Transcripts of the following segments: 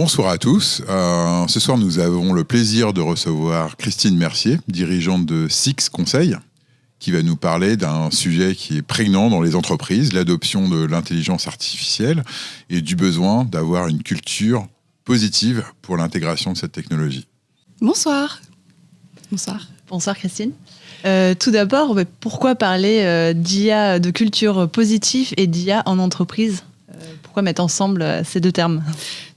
Bonsoir à tous. Ce soir, nous avons le plaisir de recevoir Christine Mercier, dirigeante de Six Conseil, qui va nous parler d'un sujet qui est prégnant dans les entreprises, l'adoption de l'intelligence artificielle et du besoin d'avoir une culture positive pour l'intégration de cette technologie. Bonsoir. Bonsoir Christine. Tout d'abord, pourquoi parler d'IA, de culture positive et d'IA en entreprise ? Pourquoi mettre ensemble ces deux termes ?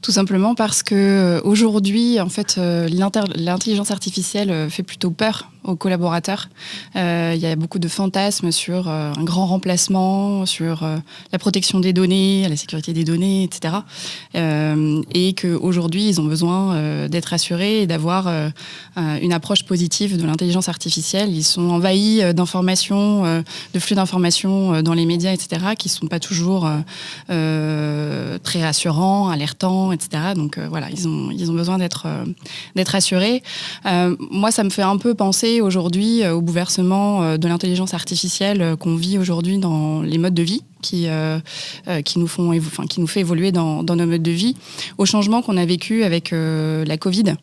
Tout simplement parce que aujourd'hui, en fait, l'intelligence artificielle fait plutôt peur aux collaborateurs. Il y a beaucoup de fantasmes sur un grand remplacement, sur la protection des données, la sécurité des données, etc. Et qu'aujourd'hui, ils ont besoin d'être assurés et d'avoir une approche positive de l'intelligence artificielle. Ils sont envahis d'informations, de flux d'informations dans les médias, etc., qui ne sont pas toujours très rassurants, alertants, etc. Donc voilà, ils ont besoin d'être assurés. Moi, ça me fait un peu penser aujourd'hui au bouleversement de l'intelligence artificielle qu'on vit aujourd'hui dans les modes de vie qui nous fait évoluer dans nos modes de vie, au changement qu'on a vécu avec la Covid.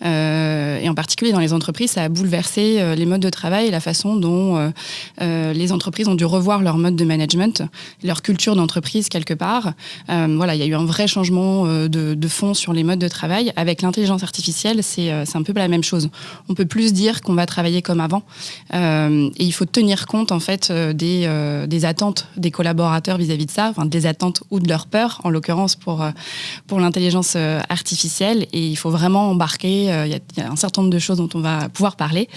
Et en particulier dans les entreprises, ça a bouleversé les modes de travail et la façon dont les entreprises ont dû revoir leur mode de management, leur culture d'entreprise quelque part. Voilà, il y a eu un vrai changement de fond sur les modes de travail. Avec l'intelligence artificielle, c'est un peu la même chose. On peut plus dire qu'on va travailler comme avant. Et il faut tenir compte en fait des attentes des collaborateurs vis-à-vis de ça, enfin des attentes ou de leur peur, en l'occurrence pour l'intelligence artificielle. Et il faut vraiment embarquer. Il y a un certain nombre de choses dont on va pouvoir parler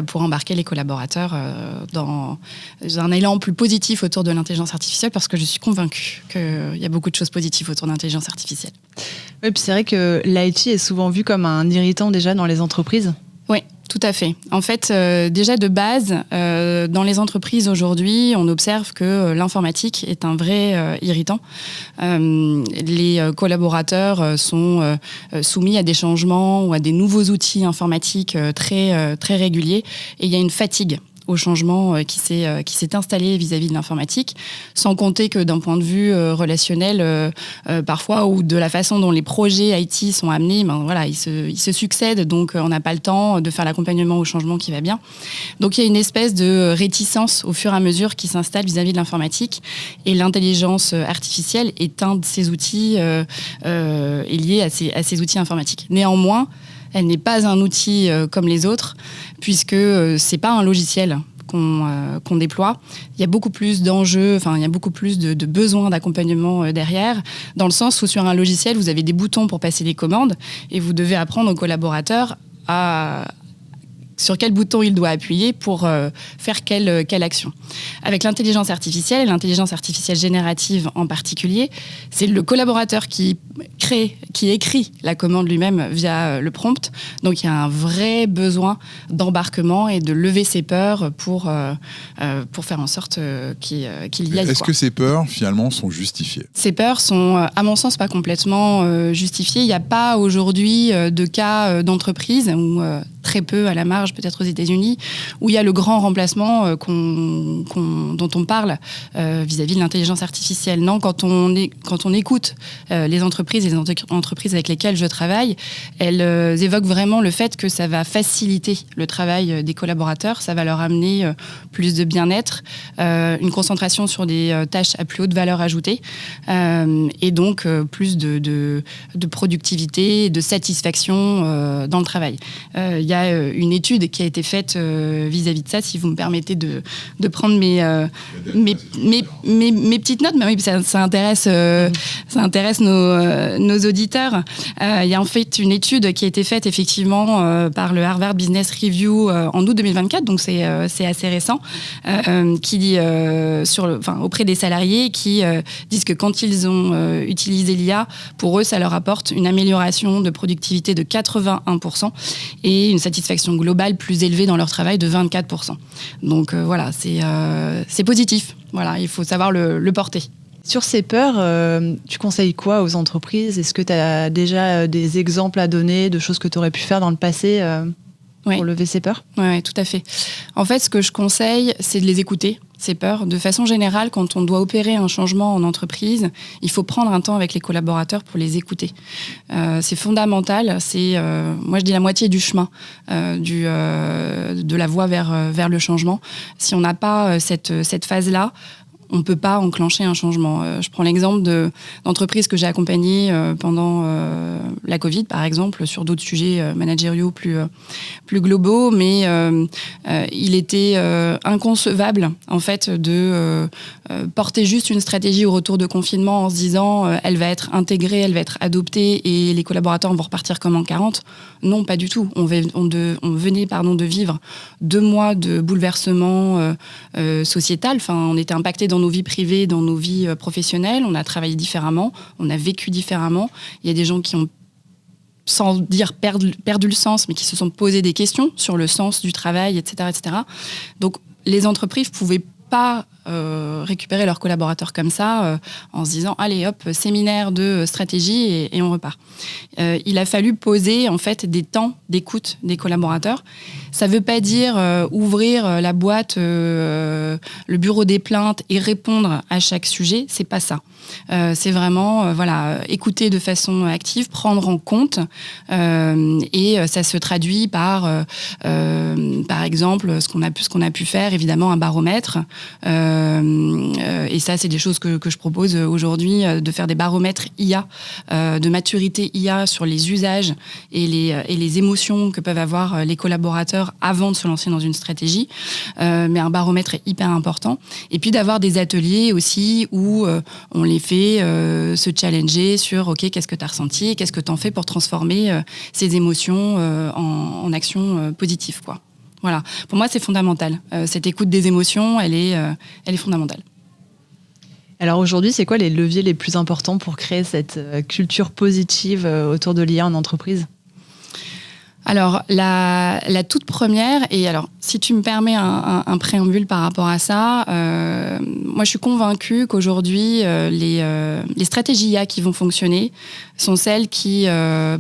pour embarquer les collaborateurs dans un élan plus positif autour de l'intelligence artificielle, parce que je suis convaincue qu'il y a beaucoup de choses positives autour de l'intelligence artificielle. Oui, puis c'est vrai que l'IT est souvent vu comme un irritant déjà dans les entreprises. Oui, tout à fait. En fait, déjà de base, dans les entreprises aujourd'hui, on observe que l'informatique est un vrai irritant. Les collaborateurs sont soumis à des changements ou à des nouveaux outils informatiques très réguliers, et il y a une fatigue au changement qui s'est installé vis-à-vis de l'informatique, sans compter que d'un point de vue relationnel, parfois, ou de la façon dont les projets IT sont amenés, voilà, ils se succèdent, donc on n'a pas le temps de faire l'accompagnement au changement qui va bien. Donc il y a une espèce de réticence au fur et à mesure qui s'installe vis-à-vis de l'informatique, et l'intelligence artificielle est un de ces outils est lié à ces outils informatiques. Néanmoins, elle n'est pas un outil comme les autres, puisque c'est pas un logiciel qu'on déploie. Il y a beaucoup plus d'enjeux, il y a beaucoup plus de besoins d'accompagnement derrière, dans le sens où sur un logiciel, vous avez des boutons pour passer des commandes, et vous devez apprendre aux collaborateurs sur quel bouton il doit appuyer pour faire quelle action. Avec l'intelligence artificielle, et l'intelligence artificielle générative en particulier, c'est le collaborateur qui écrit la commande lui-même via le prompt. Donc il y a un vrai besoin d'embarquement et de lever ses peurs pour faire en sorte qu'il y aille. Est-ce que ces peurs, finalement, sont justifiées ? Ces peurs sont, à mon sens, pas complètement justifiées. Il n'y a pas aujourd'hui de cas d'entreprise où très peu à la marge, peut-être aux États-Unis, où il y a le grand remplacement dont on parle vis-à-vis de l'intelligence artificielle. Non, quand on écoute les entreprises avec lesquelles je travaille, elles évoquent vraiment le fait que ça va faciliter le travail des collaborateurs, ça va leur amener plus de bien-être, une concentration sur des tâches à plus haute valeur ajoutée, et donc plus de productivité et de satisfaction dans le travail. Il y a une étude qui a été faite vis-à-vis de ça, si vous me permettez de prendre mes petites notes. Mais oui, ça intéresse nos auditeurs. Il y a en fait une étude qui a été faite effectivement par le Harvard Business Review en août 2024, donc c'est assez récent, qui dit auprès des salariés qui disent que quand ils ont utilisé l'IA, pour eux, ça leur apporte une amélioration de productivité de 81% et une satisfaction globale plus élevée dans leur travail de 24%. Donc voilà, c'est positif. Voilà, il faut savoir le porter. Sur ces peurs, tu conseilles quoi aux entreprises ? Est-ce que tu as déjà des exemples à donner de choses que tu aurais pu faire dans le passé pour lever ces peurs ? Oui, tout à fait. En fait, ce que je conseille, c'est de les écouter. ces peurs. De façon générale, quand on doit opérer un changement en entreprise, il faut prendre un temps avec les collaborateurs pour les écouter. C'est fondamental. C'est, moi, je dis la moitié du chemin de la voie vers le changement. Si on n'a pas cette phase-là, on ne peut pas enclencher un changement. Je prends l'exemple d'entreprises que j'ai accompagnées pendant la Covid, par exemple, sur d'autres sujets managériaux plus globaux, mais il était inconcevable, en fait, de porter juste une stratégie au retour de confinement en se disant elle va être intégrée, elle va être adoptée et les collaborateurs vont repartir comme en 40. Non, pas du tout. On venait de vivre 2 mois de bouleversement sociétal. Enfin, on était impacté dans nos vies privées, dans nos vies professionnelles. On a travaillé différemment, on a vécu différemment. Il y a des gens qui ont, sans dire perdu le sens, mais qui se sont posés des questions sur le sens du travail, etc., etc. Donc, les entreprises pouvaient pas récupérer leurs collaborateurs comme ça en se disant allez hop, séminaire de stratégie et on repart. Il a fallu poser en fait des temps d'écoute des collaborateurs. Ça veut pas dire ouvrir la boîte, le bureau des plaintes et répondre à chaque sujet, c'est pas ça. C'est vraiment écouter de façon active, prendre en compte et ça se traduit par exemple ce qu'on a pu faire, évidemment un baromètre. Et ça, c'est des choses que je propose aujourd'hui, de faire des baromètres IA, de maturité IA sur les usages et les émotions que peuvent avoir les collaborateurs avant de se lancer dans une stratégie. Mais un baromètre est hyper important. Et puis d'avoir des ateliers aussi où on les fait se challenger sur OK, qu'est-ce que tu as ressenti, qu'est-ce que tu en fais pour transformer ces émotions en actions positives, quoi. Voilà. Pour moi, c'est fondamental. Cette écoute des émotions, elle est fondamentale. Alors aujourd'hui, c'est quoi les leviers les plus importants pour créer cette culture positive autour de l'IA en entreprise ? Alors, la toute première, et alors, si tu me permets un préambule par rapport à ça, moi, je suis convaincue qu'aujourd'hui, les stratégies IA qui vont fonctionner sont celles qui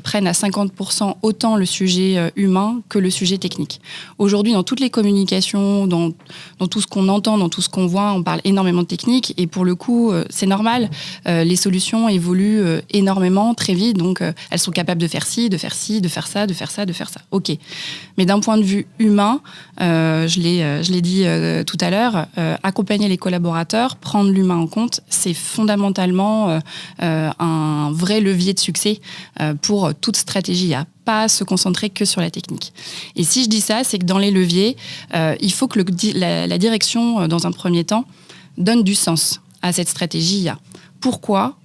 prennent à 50% autant le sujet humain que le sujet technique. Aujourd'hui, dans toutes les communications, dans tout ce qu'on entend, dans tout ce qu'on voit, on parle énormément de technique, et pour le coup, c'est normal, les solutions évoluent énormément, très vite, donc elles sont capables de faire ci, de faire ci, de faire ça, de faire ça, de faire ça. Ok. Mais d'un point de vue humain, je l'ai dit tout à l'heure, accompagner les collaborateurs, prendre l'humain en compte, c'est fondamentalement un vrai levier de succès pour toute stratégie à pas se concentrer que sur la technique. Et si je dis ça, c'est que dans les leviers, il faut que la direction, dans un premier temps, donne du sens à cette stratégie IA. Pourquoi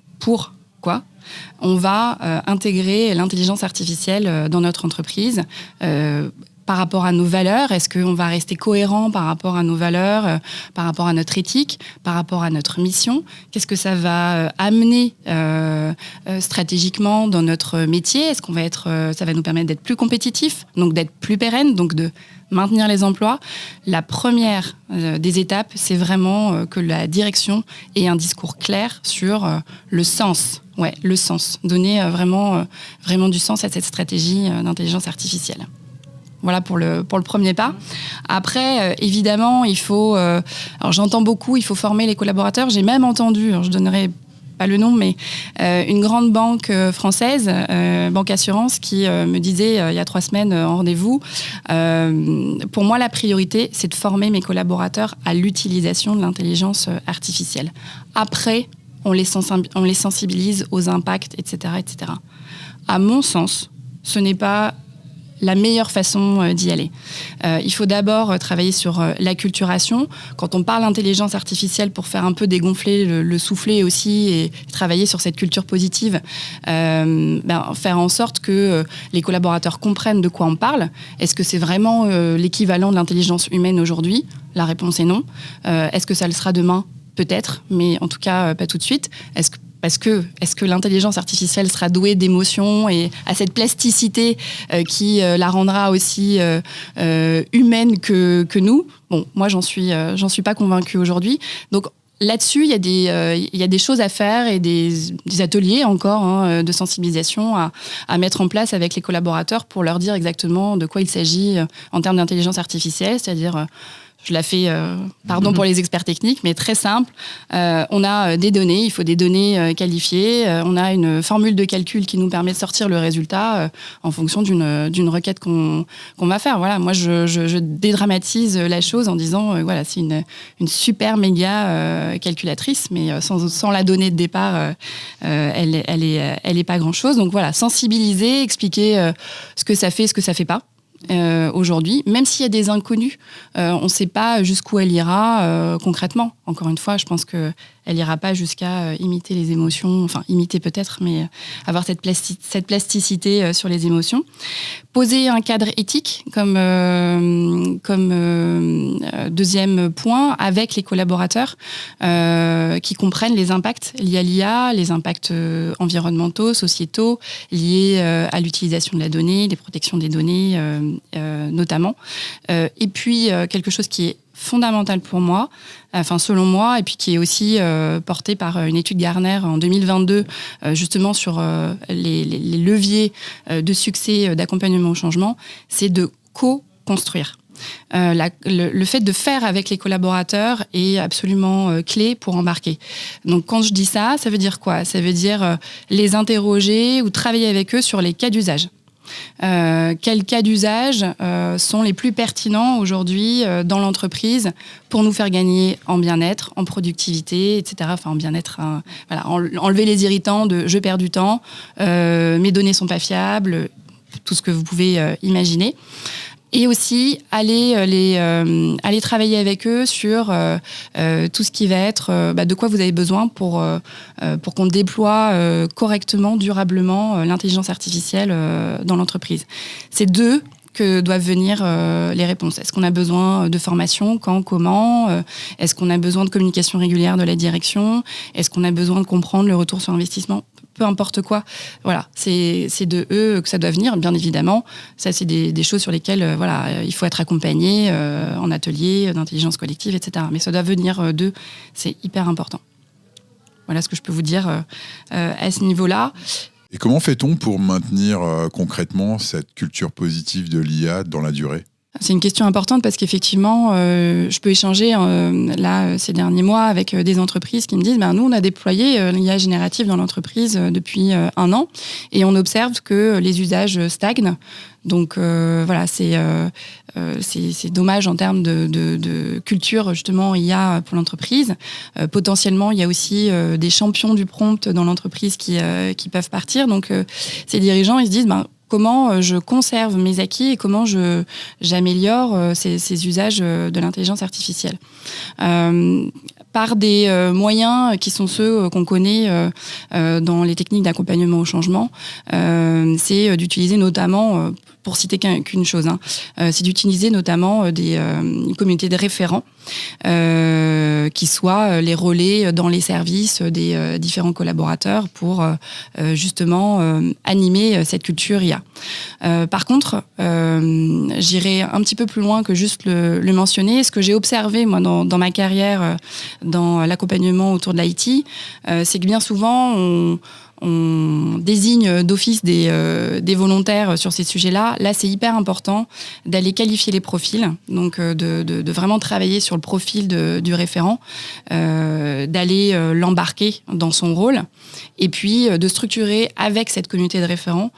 on va intégrer l'intelligence artificielle dans notre entreprise par rapport à nos valeurs? Est-ce qu'on va rester cohérent par rapport à nos valeurs, par rapport à notre éthique, par rapport à notre mission? Qu'est-ce que ça va amener stratégiquement dans notre métier? Est-ce qu'on va ça va nous permettre d'être plus compétitifs, donc d'être plus pérennes, donc de maintenir les emplois? La première des étapes, c'est vraiment que la direction ait un discours clair sur le sens. Ouais, le sens. Donner vraiment du sens à cette stratégie d'intelligence artificielle. Voilà pour le premier pas. Après, évidemment, il faut... alors j'entends beaucoup, il faut former les collaborateurs. J'ai même entendu, alors je donnerai pas le nom, mais une grande banque française, Banque Assurance, qui me disait il y a 3 semaines en rendez-vous, pour moi, la priorité, c'est de former mes collaborateurs à l'utilisation de l'intelligence artificielle. Après, on les sensibilise aux impacts, etc., etc. À mon sens, ce n'est pas la meilleure façon d'y aller. Il faut d'abord travailler sur l'acculturation. Quand on parle d'intelligence artificielle, pour faire un peu dégonfler le soufflet aussi et travailler sur cette culture positive, faire en sorte que les collaborateurs comprennent de quoi on parle. Est-ce que c'est vraiment l'équivalent de l'intelligence humaine aujourd'hui? La réponse est non. Est-ce que ça le sera demain? Peut-être, mais en tout cas pas tout de suite. Est-ce que l'intelligence artificielle sera douée d'émotions et à cette plasticité qui la rendra aussi humaine que nous? Bon, moi j'en suis pas convaincue aujourd'hui. Donc là-dessus, il y a des choses à faire et des ateliers encore de sensibilisation à mettre en place avec les collaborateurs pour leur dire exactement de quoi il s'agit en termes d'intelligence artificielle, c'est-à-dire je la fais, pardon pour les experts techniques, mais très simple. On a des données, il faut des données qualifiées. On a une formule de calcul qui nous permet de sortir le résultat en fonction d'une requête qu'on va faire. Voilà, moi, je dédramatise la chose en disant, voilà, c'est une super méga calculatrice, mais sans la donnée de départ, elle est pas grand-chose. Donc voilà, sensibiliser, expliquer ce que ça fait, ce que ça fait pas. Aujourd'hui, même s'il y a des inconnus, on ne sait pas jusqu'où elle ira concrètement. Encore une fois, je pense qu'elle n'ira pas jusqu'à imiter les émotions, enfin imiter peut-être, mais avoir cette plasticité sur les émotions. Poser un cadre éthique comme deuxième point avec les collaborateurs qui comprennent les impacts liés à l'IA, les impacts environnementaux, sociétaux, liés à l'utilisation de la donnée, les protections des données notamment. Et puis, quelque chose qui est fondamental pour moi, enfin selon moi, et puis qui est aussi porté par une étude Gartner en 2022, justement sur les leviers de succès d'accompagnement au changement, c'est de co-construire. Le fait de faire avec les collaborateurs est absolument clé pour embarquer. Donc quand je dis ça, ça veut dire quoi ? Ça veut dire les interroger ou travailler avec eux sur les cas d'usage. Quels cas d'usage sont les plus pertinents aujourd'hui dans l'entreprise pour nous faire gagner en bien-être, en productivité, etc. Enfin, en bien-être, voilà, enlever les irritants de « je perds du temps »,« mes données sont pas fiables », tout ce que vous pouvez imaginer. Et aussi aller travailler avec eux sur tout ce qui va être de quoi vous avez besoin pour qu'on déploie correctement, durablement l'intelligence artificielle dans l'entreprise. C'est d'eux que doivent venir les réponses. Est-ce qu'on a besoin de formation ? Quand ? Comment ? Est-ce qu'on a besoin de communication régulière de la direction ? Est-ce qu'on a besoin de comprendre le retour sur investissement ? Peu importe quoi. Voilà, c'est de eux que ça doit venir, bien évidemment. Ça, c'est des choses sur lesquelles il faut être accompagné en atelier d'intelligence collective, etc. Mais ça doit venir d'eux. C'est hyper important. Voilà ce que je peux vous dire à ce niveau-là. Et comment fait-on pour maintenir concrètement cette culture positive de l'IA dans la durée ? C'est une question importante parce qu'effectivement, je peux échanger ces derniers mois avec des entreprises qui me disent nous, on a déployé l'IA générative dans l'entreprise depuis 1 an et on observe que les usages stagnent. Donc c'est dommage en termes de culture justement IA pour l'entreprise. Potentiellement, il y a aussi des champions du prompt dans l'entreprise qui peuvent partir. Donc ces dirigeants, ils se disent comment je conserve mes acquis et comment j'améliore ces usages de l'intelligence artificielle. Par des moyens qui sont ceux qu'on connaît dans les techniques d'accompagnement au changement, c'est d'utiliser notamment, pour citer qu'une chose, c'est d'utiliser notamment une communauté de référents qui soient les relais dans les services des différents collaborateurs pour justement animer cette culture IA. Par contre, j'irai un petit peu plus loin que juste le mentionner. Ce que j'ai observé moi dans ma carrière dans l'accompagnement autour de l'IT, c'est que bien souvent on désigne d'office des volontaires sur ces sujets-là. Là, c'est hyper important d'aller qualifier les profils, donc de vraiment travailler sur le profil du référent, d'aller l'embarquer dans son rôle, et puis de structurer avec cette communauté de référents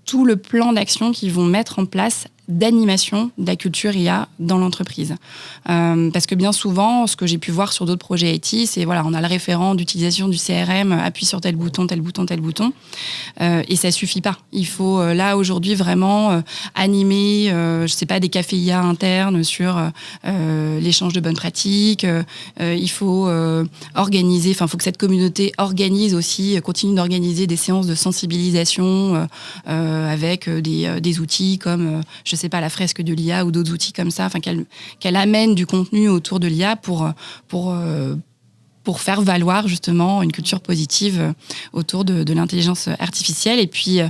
tout le plan d'action qu'ils vont mettre en place d'animation de la culture IA dans l'entreprise. Parce que bien souvent, ce que j'ai pu voir sur d'autres projets IT, c'est on a le référent d'utilisation du CRM, appuie sur tel bouton, tel bouton, tel bouton, et ça suffit pas. Il faut là aujourd'hui vraiment animer, des cafés IA internes sur l'échange de bonnes pratiques. Il faut organiser, il faut que cette communauté organise aussi, continue d'organiser des séances de sensibilisation avec des outils comme la fresque de l'IA ou d'autres outils comme ça, qu'elle amène du contenu autour de l'IA pour faire valoir justement une culture positive autour de l'intelligence artificielle. Et puis,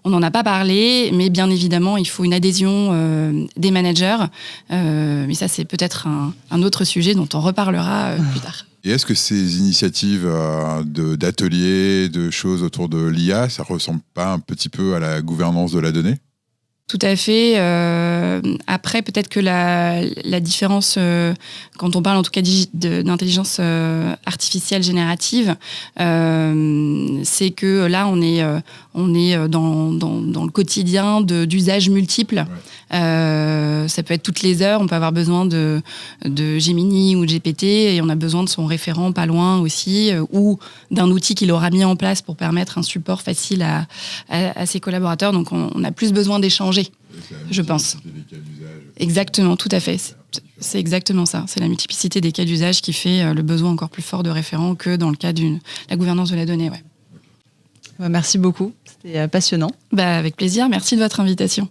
on n'en a pas parlé, mais bien évidemment, il faut une adhésion des managers. Mais ça, c'est peut-être un autre sujet dont on reparlera plus tard. Et est-ce que ces initiatives d'ateliers, de choses autour de l'IA, ça ressemble pas un petit peu à la gouvernance de la donnée ? Tout à fait. Après, peut-être que la différence, quand on parle en tout cas d'intelligence artificielle générative, c'est que là, on est dans le quotidien d'usages multiples. Ouais. Ça peut être toutes les heures. On peut avoir besoin de Gemini ou de GPT et on a besoin de son référent pas loin aussi, ou d'un outil qu'il aura mis en place pour permettre un support facile à ses collaborateurs. Donc, on a plus besoin d'échanger. Je pense. Exactement, tout à fait. C'est exactement ça. C'est la multiplicité des cas d'usage qui fait le besoin encore plus fort de référents que dans le cas de la gouvernance de la donnée. Ouais. Merci beaucoup, c'était passionnant. Avec plaisir, merci de votre invitation.